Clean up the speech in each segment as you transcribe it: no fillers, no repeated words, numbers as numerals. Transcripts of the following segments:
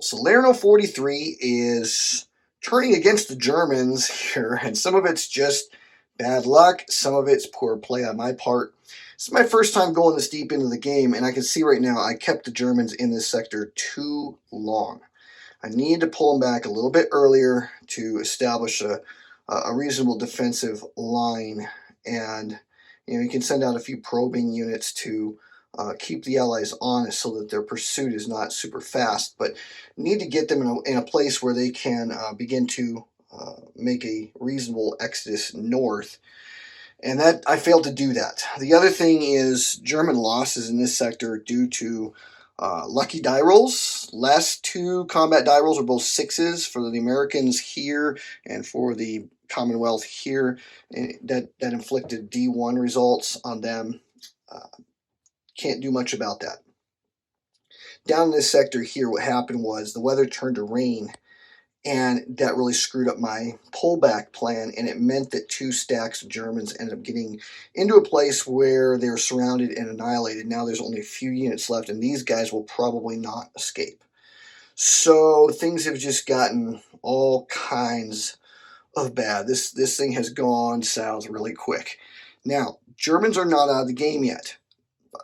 Salerno 43 is turning against the Germans here, and some of it's just bad luck, some of it's poor play on my part. This is my first time going this deep into the game, and I can see right now I kept the Germans in this sector too long. I need to pull them back a little bit earlier to establish a reasonable defensive line, and you can send out a few probing units to keep the Allies honest so that their pursuit is not super fast, but need to get them in a place where they can begin to make a reasonable exodus north. And that I failed to do that. The other thing is German losses in this sector due to lucky die rolls. Last two combat die rolls are both sixes for the Americans here and for the Commonwealth here. That inflicted D1 results on them. Can't do much about that. Down in this sector here, what happened was the weather turned to rain, and that really screwed up my pullback plan, and it meant that two stacks of Germans ended up getting into a place where they were surrounded and annihilated. Now there's only a few units left, and these guys will probably not escape. So things have just gotten all kinds of bad. This thing has gone south really quick. Now, Germans are not out of the game yet.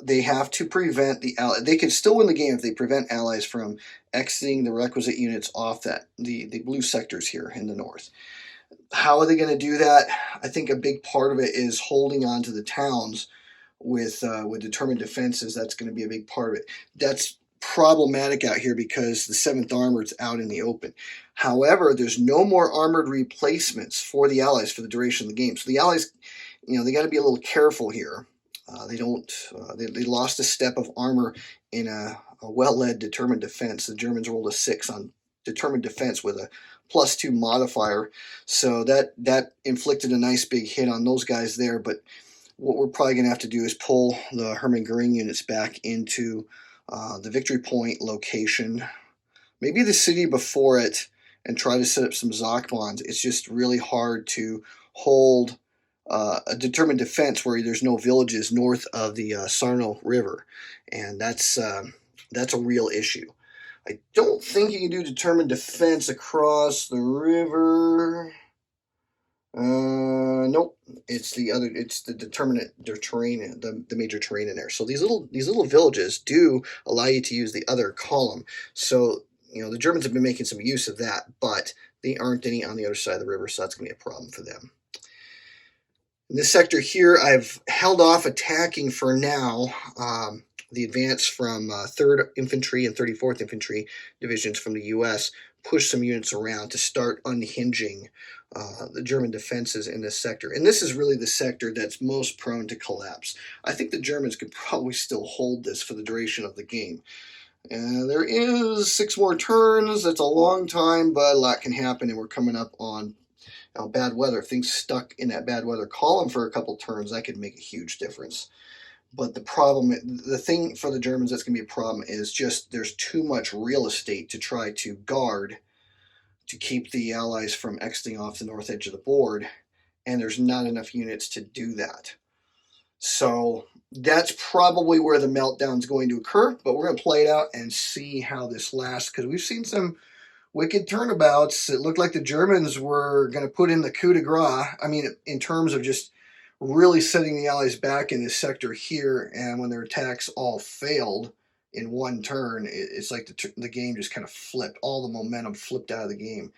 They have to prevent the Allies. They could still win the game if they prevent Allies from exiting the requisite units off the blue sectors here in the north. How are they going to do that? I think a big part of it is holding on to the towns with determined defenses. That's going to be a big part of it. That's problematic out here because the 7th Armored's out in the open. However, there's no more armored replacements for the Allies for the duration of the game. So the Allies, they got to be a little careful here. They lost a step of armor in a well-led determined defense. The Germans rolled a 6 on determined defense with a +2 modifier, so that inflicted a nice big hit on those guys there. But what we're probably going to have to do is pull the Hermann Goering units back into the victory point location, maybe the city before it, and try to set up some Zachmons. It's just really hard to hold a determined defense where there's no villages north of the Salerno River, and that's a real issue. I don't think you can do determined defense across the river. Nope. It's the determinate terrain, the major terrain in there. So these little villages do allow you to use the other column. So the Germans have been making some use of that, but they aren't any on the other side of the river, so that's going to be a problem for them. In this sector here, I've held off attacking for now. The advance from 3rd Infantry and 34th Infantry divisions from the U.S. pushed some units around to start unhinging the German defenses in this sector. And this is really the sector that's most prone to collapse. I think the Germans could probably still hold this for the duration of the game. There is 6 more turns. That's a long time, but a lot can happen, and we're coming up on bad weather. If things stuck in that bad weather column for a couple turns, that could make a huge difference. But the thing for the Germans that's going to be a problem is just there's too much real estate to try to guard to keep the Allies from exiting off the north edge of the board, and there's not enough units to do that. So that's probably where the meltdown is going to occur, but we're going to play it out and see how this lasts, because we've seen some wicked turnabouts. It looked like the Germans were going to put in the coup de grace. I mean, in terms of just really setting the Allies back in this sector here, and when their attacks all failed in one turn, it's like the game just kind of flipped. All the momentum flipped out of the game.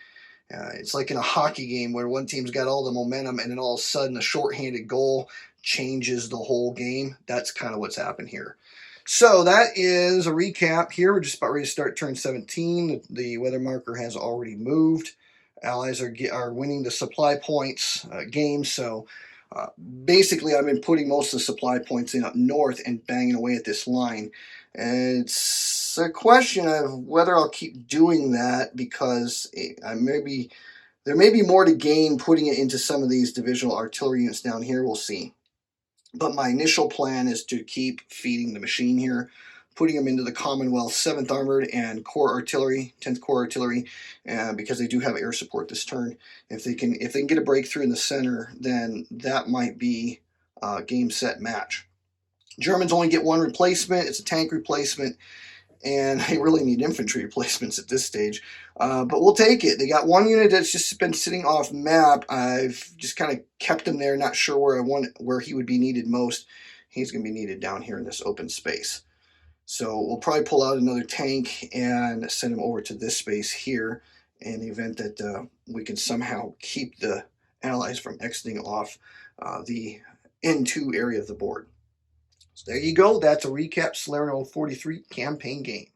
It's like in a hockey game where one team's got all the momentum, and then all of a sudden a shorthanded goal changes the whole game. That's kind of what's happened here. So that is a recap here. We're just about ready to start turn 17. The weather marker has already moved. Allies are winning the supply points game. So basically, I've been putting most of the supply points in up north and banging away at this line. And it's a question of whether I'll keep doing that, because there may be more to gain putting it into some of these divisional artillery units down here. We'll see. But my initial plan is to keep feeding the machine here, putting them into the Commonwealth 7th Armored and Corps Artillery, 10th Corps Artillery, because they do have air support this turn. If they can get a breakthrough in the center, then that might be game, set, match. Germans only get one replacement. It's a tank replacement. and they really need infantry replacements at this stage. But we'll take it. They got one unit that's just been sitting off map. I've just kind of kept him there, not sure where he would be needed most. He's going to be needed down here in this open space. So we'll probably pull out another tank and send him over to this space here in the event that we can somehow keep the allies from exiting off the N2 area of the board. So there you go. That's a recap Salerno 43 campaign game.